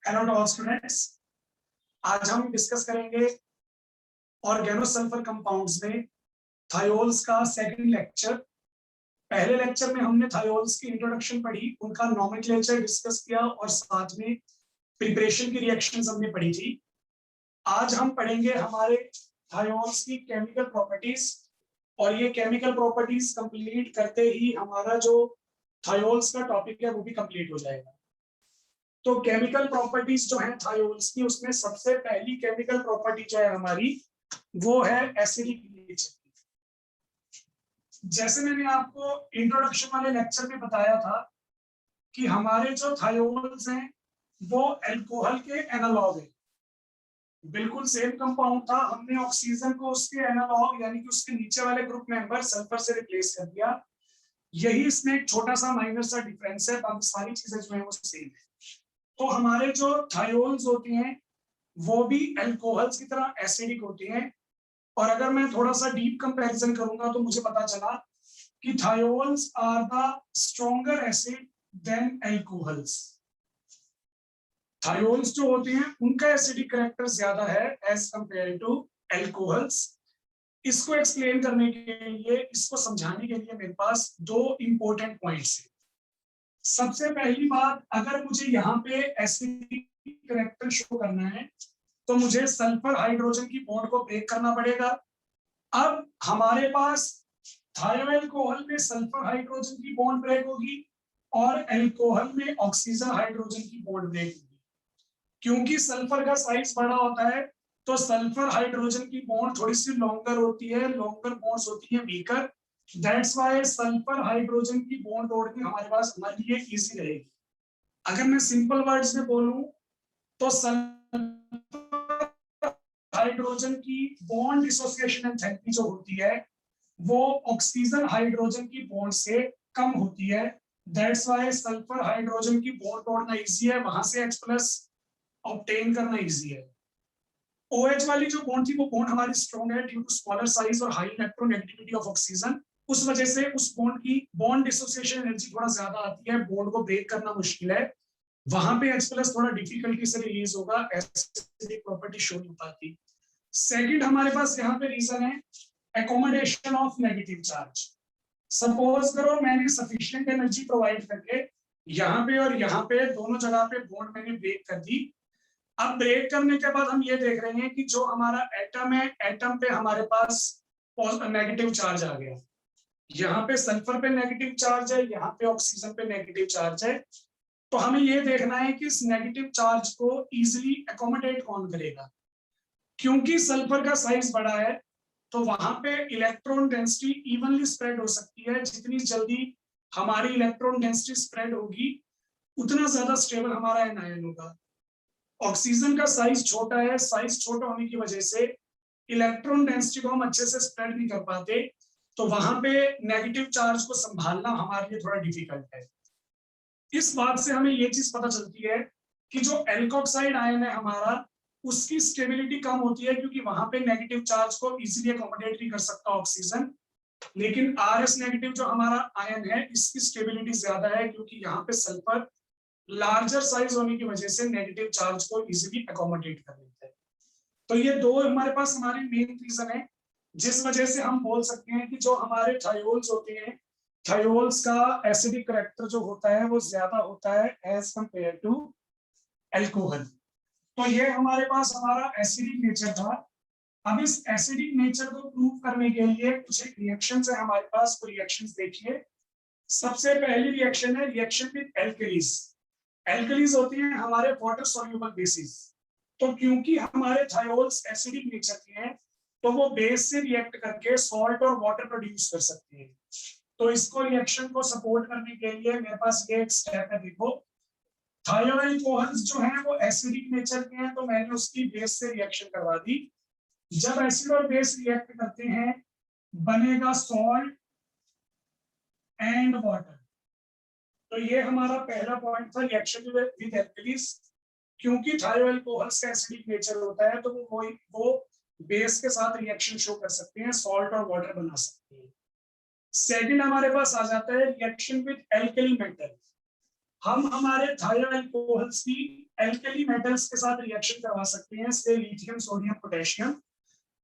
Hello to all students. आज हम discuss करेंगे ऑर्गेनोसल्फर कंपाउंड्स में थायोल्स का सेकंड लेक्चर। पहले लेक्चर में हमने थायोल्स की इंट्रोडक्शन पढ़ी, उनका नॉमेनक्लेचर डिस्कस किया और साथ में प्रिपरेशन की रिएक्शंस हमने पढ़ी थी। आज हम पढ़ेंगे हमारे थायोल्स की केमिकल प्रॉपर्टीज, और ये केमिकल प्रॉपर्टीज कंप्लीट करते ही हमारा जो थायोल्स का टॉपिक है वो भी कंप्लीट हो जाएगा। तो केमिकल प्रॉपर्टीज जो है थायोल्स की, उसमें सबसे पहली केमिकल प्रॉपर्टी जो है हमारी, वो है एसिडिक नेचर। जैसे मैंने आपको इंट्रोडक्शन वाले लेक्चर में बताया था कि हमारे जो थायोल्स हैं वो अल्कोहल के एनालॉग है। बिल्कुल सेम कंपाउंड था, हमने ऑक्सीजन को उसके एनालॉग यानी कि उसके नीचे वाले ग्रुप मेंबर सल्फर से रिप्लेस कर दिया। यही इसमें एक छोटा सा माइनर सा डिफरेंस है, बाकी सारी चीजें जो है वो सेम है। तो हमारे जो थायोल्स होती हैं वो भी अल्कोहल्स की तरह एसिडिक होती हैं। और अगर मैं थोड़ा सा डीप कंपैरिजन करूंगा तो मुझे पता चला कि thiols are the stronger acid than alcohols. Thiols जो होते हैं उनका एसिडिक कैरेक्टर ज्यादा है एज कंपेयर टू अल्कोहल्स। इसको एक्सप्लेन करने के लिए, इसको समझाने के लिए मेरे पास दो इंपॉर्टेंट पॉइंट्स हैं। सबसे पहली बात, अगर मुझे यहाँ पे एसिडिक कैरेक्टर शो करना है तो मुझे सल्फर हाइड्रोजन की बॉन्ड को ब्रेक करना पड़ेगा। अब हमारे पास थायोअल्कोहल में सल्फर हाइड्रोजन की बॉन्ड ब्रेक होगी और अल्कोहल में ऑक्सीजन हाइड्रोजन की बॉन्ड ब्रेक होगी। क्योंकि सल्फर का साइज बड़ा होता है तो सल्फर हाइड्रोजन की बॉन्ड थोड़ी सी लॉन्गर होती है, लॉन्गर बॉन्ड्स होती है weaker. That's why sulphur hydrogen की बॉन्ड तोड़नी हमारे लिए इजी रहेगी। अगर मैं सिंपल वर्ड्स में बोलूं तो सल्फर हाइड्रोजन की बॉन्ड डिसोसिएशन एंथैल्पी जो होती है वो ऑक्सीजन हाइड्रोजन की बॉन्ड से कम होती है। दैट्स व्हाई सल्फर हाइड्रोजन की बॉन्ड तोड़ना इजी है, वहां से H+ ऑब्टेन करना इजी है। OH वाली जो बॉन्ड थी वो बॉन्ड हमारी स्ट्रॉन्ग है ड्यू टू स्मॉलर साइज और हाई इलेक्ट्रोनेगेटिविटी ऑफ ऑक्सीजन। उस वजह से उस बॉन्ड की बॉन्ड डिसोसिएशन एनर्जी थोड़ा ज्यादा आती है, बॉन्ड को ब्रेक करना मुश्किल है। वहां पे H+ थोड़ा डिफिकल्टी से रिलीज होगा, एसिडिक प्रॉपर्टी शो नहीं पाती। सेकंड हमारे पास यहाँ पे रीजन है accommodation of negative charge. Suppose करो मैंने सफिशिएंट एनर्जी प्रोवाइड करके यहाँ पे और यहाँ पे दोनों जगह पे बॉन्ड मैंने ब्रेक कर दी। अब ब्रेक करने के बाद हम ये देख रहे हैं कि जो हमारा एटम है, एटम पे हमारे पास नेगेटिव चार्ज आ गया। यहाँ पे सल्फर पे नेगेटिव चार्ज है, यहाँ पे ऑक्सीजन पे नेगेटिव चार्ज है। तो हमें ये देखना है कि इस नेगेटिव चार्ज को इजीली एकोमोडेट कौन करेगा। क्योंकि सल्फर का साइज बड़ा है तो वहां पे इलेक्ट्रॉन डेंसिटी इवनली स्प्रेड हो सकती है। जितनी जल्दी हमारी इलेक्ट्रॉन डेंसिटी स्प्रेड होगी उतना ज्यादा स्टेबल हमारा एनायन होगा। ऑक्सीजन का साइज छोटा है, साइज छोटा होने की वजह से इलेक्ट्रॉन डेंसिटी को हम अच्छे से स्प्रेड नहीं कर पाते, तो वहां पे नेगेटिव चार्ज को संभालना हमारे लिए थोड़ा डिफिकल्ट है। इस बात से हमें ये चीज पता चलती है कि जो एल्कोक्साइड आयन है हमारा, उसकी स्टेबिलिटी कम होती है क्योंकि वहां पे नेगेटिव चार्ज को इजीली अकोमोडेट नहीं कर सकता ऑक्सीजन। लेकिन RS नेगेटिव जो हमारा आयन है इसकी स्टेबिलिटी ज्यादा है क्योंकि यहाँ पे सल्फर लार्जर साइज होने की वजह से नेगेटिव चार्ज को इजीली अकोमोडेट कर लेता है। तो ये दो हमारे पास हमारे मेन रीजन है जिस वजह से हम बोल सकते हैं कि जो हमारे थायोल्स होते हैं, थायोल्स का एसिडिक कैरेक्टर जो होता है वो ज्यादा होता है एज कंपेयर टू अल्कोहल। तो ये हमारे पास हमारा एसिडिक नेचर था। अब इस एसिडिक नेचर को प्रूव करने के लिए कुछ एक रिएक्शंस है हमारे पास। तो रिएक्शंस देखिए। सबसे पहली रिएक्शन है रिएक्शन विद एल्कलीज। एल्कलीज होती हैं हमारे वाटर सॉल्युबल बेसिस। तो क्योंकि हमारे थायोल्स एसिडिक नेचर के हैं तो वो बेस से रिएक्ट करके सॉल्ट और वाटर प्रोड्यूस कर सकते हैं। तो इसको रिएक्शन को सपोर्ट करने के लिए मेरे पास ये एक स्टेप है। देखो, थायोअल्कोहल्स जो हैं वो एसिडिक नेचर के हैं तो मैंने उसकी बेस से रिएक्शन करवा दी। जब एसिड और बेस रिएक्ट करते हैं बनेगा सॉल्ट एंड वाटर। तो ये हमारा पहला पॉइंट था रिएक्शन विद एल्कलीज। क्योंकि थायोअल्कोहल्स का एसिडिक नेचर होता है तो वो बेस के साथ रिएक्शन शो कर सकते हैं, सॉल्ट और वाटर बना सकते हैं। सेकंड हमारे पास आ जाता है रिएक्शन विद एल्कली मेटल। हम हमारे थायो अल्कोहल्स की एल्कली मेटल्स के साथ रिएक्शन करवा सकते हैं, से लिथियम, सोडियम, पोटेशियम।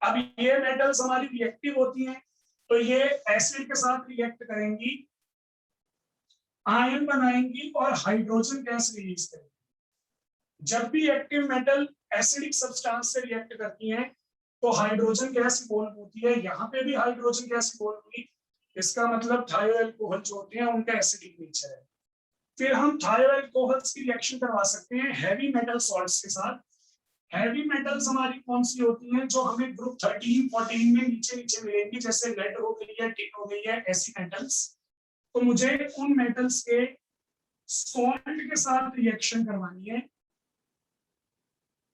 अब ये मेटल्स हमारी रिएक्टिव होती हैं, तो ये एसिड के साथ रिएक्ट करेंगी, आयन बनाएंगी और हाइड्रोजन गैस रिलीज करेंगी। जब भी एक्टिव मेटल एसिडिक सब्सटेंस से रिएक्ट करती हैं तो हाइड्रोजन गैस इवॉल्व होती है। यहाँ पे भी हाइड्रोजन गैस इवॉल्व हुई, इसका मतलब थायो अल्कोहल जो होते हैं उनका एसिडिक नेचर है। फिर हम थायो अल्कोहल्स की रिएक्शन करवा सकते हैं हैवी मेटल सॉल्ट्स के साथ। हैवी मेटल्स हमारी कौन सी होती हैं जो हमें ग्रुप 13, 14 में नीचे नीचे मिलेंगी, जैसे लेड हो गई है, टिन हो गई है, ऐसी मेटल्स। तो मुझे उन मेटल्स के सॉल्ट के साथ रिएक्शन करवानी है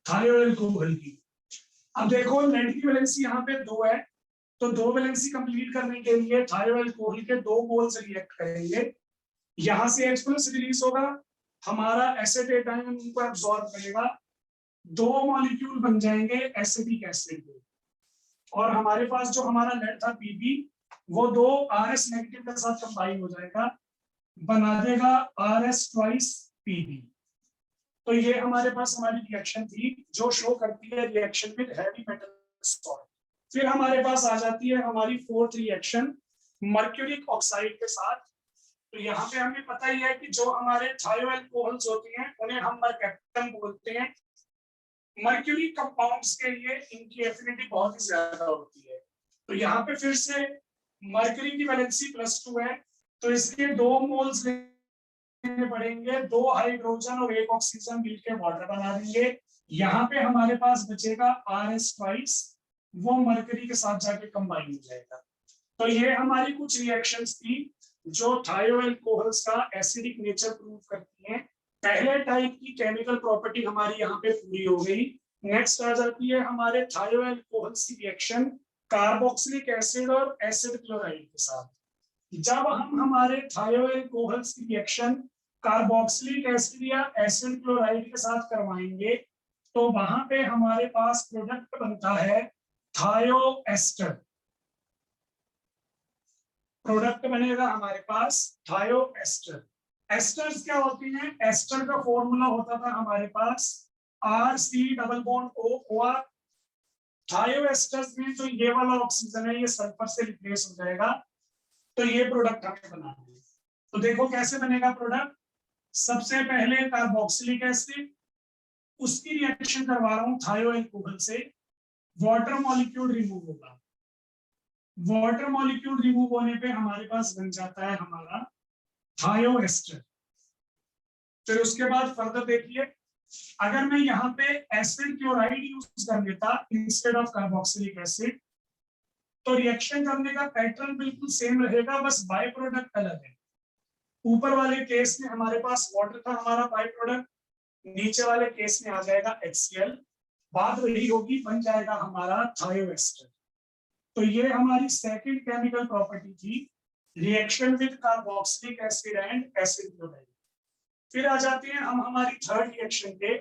थायो अल्कोहल की। अब देखो लेड की वैलेंसी यहाँ पे 2 है, तो 2 वैलेंसी कंप्लीट करने के लिए थायो अल्कोहल के 2 मोल्स रिएक्ट करेंगे, यहां से H+ रिलीज होगा, हमारा एसिटेट आयन उनको एब्सॉर्ब करेगा, 2 मॉलिक्यूल बन जाएंगे एसिटिक एसिड के। और हमारे पास जो हमारा लेड था Pb, वो 2 RS नेगेटिव के साथ कंबाइन हो जाएगा, बना देगा RS ट्वाइस Pb। तो ये हमारे पास हमारी रिएक्शन थी जो शो करती है reaction with heavy metal salt. फिर हमारे पास आ जाती है हमारी फोर्थ रिएक्शन मर्क्यूरिक ऑक्साइड के साथ। तो यहाँ पे हमें पता ही है कि जो हमारे थायो अल्कोहल्स होती हैं उन्हें हम मर्कैप्टम बोलते हैं। मर्क्यूरी कंपाउंड्स के लिए इनकी एफिनिटी बहुत ही ज्यादा होती है। तो यहाँ पे फिर से मर्क्यूरी की वैलेंसी +2 है, तो इसके 2 मोल्स लेने पड़ेंगे, 2 हाइड्रोजन और 1 ऑक्सीजन मिलकर वाटर बना देंगे। यहाँ पे हमारे पास बचेगा RS ट्वाइस, वो मर्क्यूरी के साथ जाके कंबाइन हो जाएगा। तो ये हमारी कुछ रिएक्शंस थी जो थायो अल्कोहल्स का एसिडिक नेचर प्रूव करती हैं। पहले टाइप की केमिकल प्रॉपर्टी हमारी यहाँ पे पूरी हो गई। नेक्स्ट आ जाती है हमारे थायो अल्कोहल्स की रिएक्शन कार्बोक्सिलिक एसिड और एसिड क्लोराइड के साथ। जब हम हमारे थायो अल्कोहल्स की रिएक्शन कार्बोक्सिलिक एसिड या एसिड क्लोराइड के साथ करवाएंगे तो वहां पे हमारे पास प्रोडक्ट बनता है थायो एस्टर। प्रोडक्ट बनेगा हमारे पास थायो एस्टर। एस्टर्स क्या होती हैं? एस्टर का फॉर्मूला होता था हमारे पास RC≡O। थायो एस्टर्स में जो ये वाला ऑक्सीजन है ये सल्फर से रिप्लेस हो जाएगा, तो ये प्रोडक्ट हमें बनाना है। तो देखो कैसे बनेगा प्रोडक्ट। सबसे पहले कार्बोक्सिलिक एसिड, उसकी रिएक्शन करवा रहा हूं थायो अल्कोहल से, वाटर मॉलिक्यूल रिमूव होगा। वाटर मॉलिक्यूल रिमूव होने पे हमारे पास बन जाता है हमारा थायो एस्टर। फिर उसके बाद फर्दर देखिए, अगर मैं यहाँ पे एसिड क्लोराइड यूज कर लेता इंस्टेड ऑफ कार्बोक्सिलिक एसिड, तो रिएक्शन करने का पैटर्न बिल्कुल सेम रहेगा, बस बाय प्रोडक्ट अलग है। ऊपर वाले केस में हमारे पास वाटर था हमारा बाय प्रोडक्ट, नीचे वाले केस में आ जाएगा HCl, बात वही होगी, बन जाएगा हमारा थायो एस्टर। तो ये हमारी सेकंड केमिकल प्रॉपर्टी थी, reaction with carboxylic acid and acid chloride. फिर आ जाते हैं हम हमारी थर्ड रिएक्शन पे।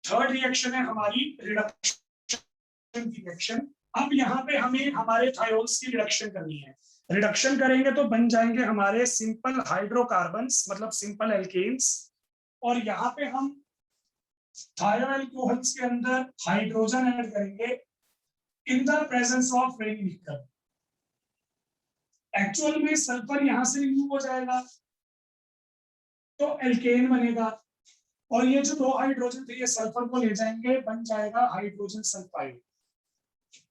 थर्ड रिएक्शन है हमारी रिडक्शन की रिएक्शन। अब यहाँ पे हमें हमारे थायोल्स की रिडक्शन करनी है। रिडक्शन करेंगे तो बन जाएंगे हमारे सिंपल हाइड्रोकार्बन्स, मतलब सिंपल एल्केन्स। और यहाँ पे हम थायो अल्कोहल्स के अंदर हाइड्रोजन ऐड करेंगे in the presence of very निकल। एक्चुअल में सल्फर यहां से रिमूव हो जाएगा तो एल्केन बनेगा, और ये जो 2 हाइड्रोजन थे ये सल्फर को ले जाएंगे, बन जाएगा हाइड्रोजन सल्फाइड।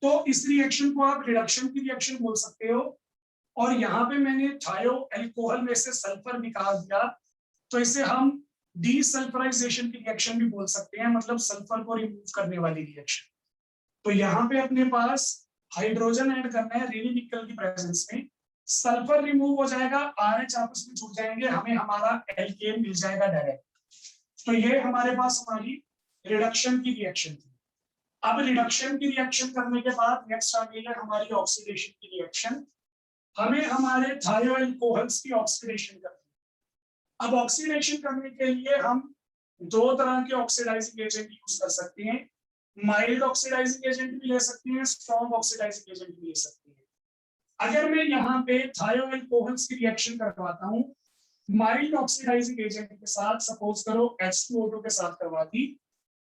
तो इस रिएक्शन को आप रिडक्शन की रिएक्शन बोल सकते हो। और यहाँ पे मैंने थायो अल्कोहल में से सल्फर निकाल दिया, तो इसे हम डीसल्फराइजेशन की रिएक्शन भी बोल सकते हैं, मतलब सल्फर को रिमूव करने वाली रिएक्शन। तो यहाँ पे अपने पास हाइड्रोजन ऐड करना है रेडी निकल की प्रेजेंस में, सल्फर रिमूव हो जाएगा, RH आपस में जुड़ जाएंगे, हमें हमारा एल्केन मिल जाएगा डायरेक्ट। तो ये हमारे पास हमारी रिडक्शन की रिएक्शन थी। अब रिडक्शन की रिएक्शन करने के बाद नेक्स्ट आ गई है हमारी ऑक्सीडेशन की रिएक्शन। हमें हमारे थायो अल्कोहल्स की ऑक्सीडेशन करनी है। अब ऑक्सीडेशन करने के लिए हम 2 तरह के ऑक्सीडाइजिंग एजेंट यूज कर सकते हैं। माइल्ड ऑक्सीडाइजिंग एजेंट भी ले सकते हैं, स्ट्रॉन्ग ऑक्सीडाइजिंग एजेंट भी ले सकते हैं। अगर मैं यहाँ पे थायो अल्कोहल्स की रिएक्शन करवाता हूँ माइल्ड ऑक्सीडाइजिंग एजेंट के साथ सपोज करो H2O2 के साथ करवा दी,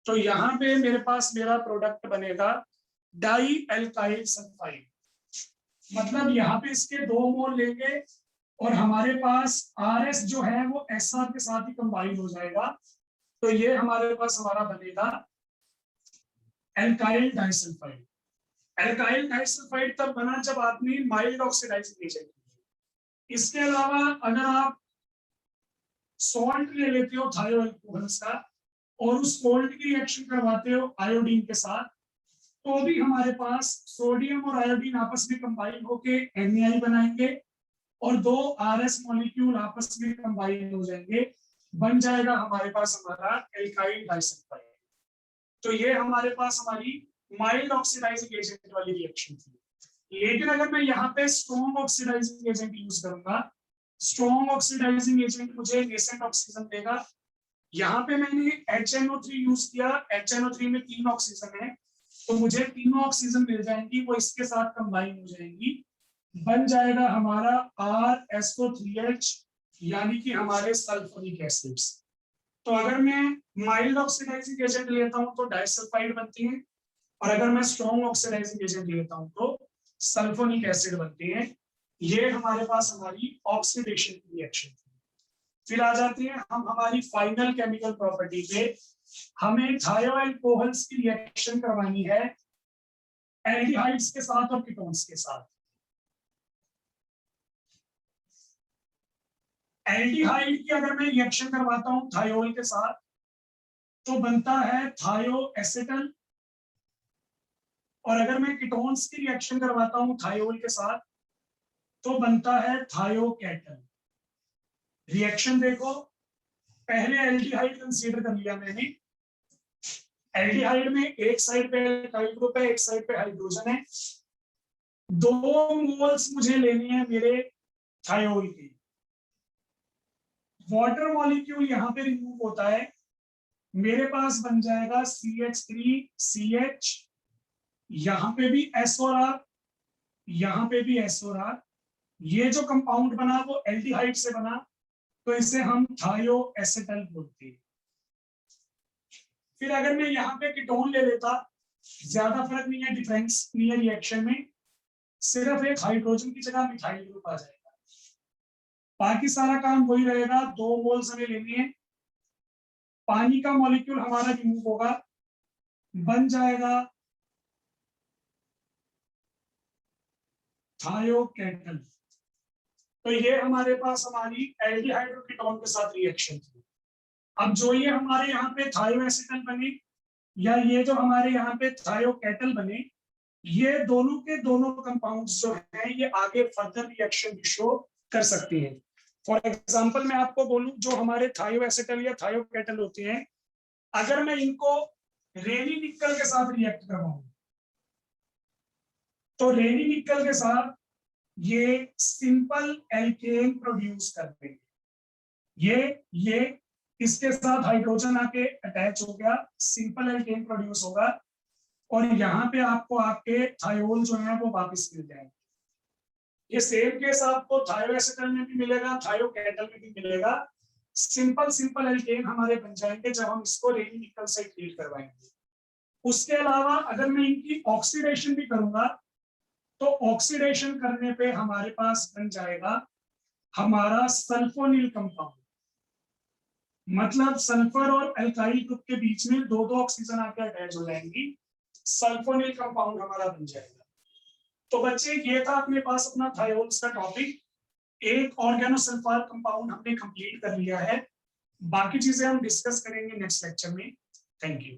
तो यहाँ पे मेरे पास मेरा प्रोडक्ट बनेगा डाई एल्काइल सल्फाइड। मतलब यहाँ पे इसके 2 मोल लेंगे और हमारे पास RS जो है वो SR के साथ ही कंबाइन हो जाएगा, तो ये हमारे पास हमारा बनेगा एल्काइल डाइसल्फाइड। एल्काइल डाइसल्फाइड तब बना जब आपने माइल्ड ऑक्सीडाइजिंग एजेंट। इसके अलावा अगर आप सॉल्ट ले लेते हो थायोअल्कोहल्स का और उस सॉल्ट की रिएक्शन करवाते हो आयोडीन के साथ, तो भी हमारे पास सोडियम और आयोडीन आपस में कंबाइन होके NaI बनाएंगे और 2 RS मॉलिक्यूल आपस में कंबाइन हो जाएंगे, बन जाएगा हमारे पास हमारा एल्काइल डाइसल्फाइड। तो ये हमारे पास हमारी माइल्ड ऑक्सीडाइजिंग एजेंट वाली रिएक्शन थी। लेकिन अगर मैं यहाँ पे स्ट्रॉन्ग ऑक्सीडाइजिंग एजेंट यूज करूंगा, स्ट्रॉन्ग ऑक्सीडाइजिंग एजेंट मुझे नेसेंट ऑक्सीजन देगा। यहाँ पे मैंने HNO3 यूज किया, HNO3 में 3 ऑक्सीजन है, तो मुझे तीनों ऑक्सीजन मिल जाएंगी, वो इसके साथ कंबाइन हो जाएंगी, बन जाएगा हमारा RSO3H, यानी कि हमारे सल्फ्यूरिक एसिड्स। तो अगर मैं माइल्ड ऑक्सीडाइजिंग एजेंट लेता हूं तो डाइसल्फाइड बनती है, और अगर मैं स्ट्रॉन्ग ऑक्सीडाइजिंग एजेंट लेता हूं तो सल्फोनिक एसिड बनते हैं। ये हमारे पास हमारी ऑक्सीडेशन की रिएक्शन थी। फिर आ जाते हैं हम हमारी फाइनल केमिकल प्रॉपर्टी पे। हमें थायोअल्कोहल्स की रिएक्शन करवानी है एल्डिहाइड्स के साथ और कीटोन्स के साथ। एल्डिहाइड की अगर मैं रिएक्शन करवाता हूं थायोल के साथ तो बनता है थायोएसिटल, और अगर मैं कीटोन्स की रिएक्शन करवाता हूं थायोल के साथ तो बनता है थायोकेटल। रिएक्शन देखो, पहले एल्डिहाइड कंसीडर कर लिया मैंने। एल्डिहाइड में एक साइड पे एल्काइल ग्रुप है, एक साइड पे हाइड्रोजन है। 2 मोल्स मुझे लेने हैं मेरे थायोल के। वाटर मॉलिक्यूल यहाँ पे रिमूव होता है, मेरे पास बन जाएगा CH3CH, यहाँ पे भी S और R, यहाँ पे भी S और R। ये जो कंपाउंड बना वो एल्डिहाइड से बना, तो इसे हम थायोएसिटल बोलते हैं। फिर अगर मैं यहाँ पे कीटोन ले लेता, ज्यादा फर्क नहीं है, डिफरेंस नहीं है रिएक्शन में, सिर्फ एक हाइड्रोजन की जगह मिथाइल ग्रुप आ जाएगा, बाकी सारा काम वही रहेगा। 2 मोल्स हमें लेने हैं, पानी का मॉलिक्यूल हमारा रिमूव होगा, बन जाएगा थायोकेटल। तो ये हमारे पास हमारी एल्डिहाइड और कीटोन के साथ रिएक्शन थी। अब जो ये हमारे यहाँ पे थायोएसिटल बने या ये जो हमारे यहाँ पे थायोकेटल बने, ये दोनों के दोनों कंपाउंड्स जो हैं ये आगे फर्दर रिएक्शन शो कर सकती हैं। फॉर एग्जांपल मैं आपको बोलूं, जो हमारे थायोएसिटल या थायोकेटल होते हैं, अगर मैं इनको रेनी निकल के साथ रिएक्ट करवाऊं तो रेनी निकल के साथ ये सिंपल एल्केन प्रोड्यूस कर देंगे। ये इसके साथ हाइड्रोजन आके अटैच हो गया, सिंपल एल्केन प्रोड्यूस होगा, और यहाँ पे आपको आपके थायोल जो है वो वापस मिल जाएंगे। ये सेम केस आपको थायोएसिटल में भी मिलेगा, थायोकेटल में भी मिलेगा। सिंपल एल्केन हमारे बन जाएंगे जब हम इसको रेनी निकल से ट्रीट करवाएंगे। उसके अलावा अगर मैं इनकी ऑक्सीडेशन भी करूंगा तो ऑक्सीडेशन करने पे हमारे पास बन जाएगा हमारा सल्फोनिल कंपाउंड। मतलब सल्फर और एल्काइल ग्रुप के बीच में 2 ऑक्सीजन आके अटैच हो जाएंगी, सल्फोनिल कंपाउंड हमारा बन जाएगा। तो बच्चे ये था अपने पास अपना थायोल्स का टॉपिक। एक ऑर्गेनोसल्फार कंपाउंड हमने कंप्लीट कर लिया है, बाकी चीजें हम डिस्कस करेंगे नेक्स्ट लेक्चर में। Thank you.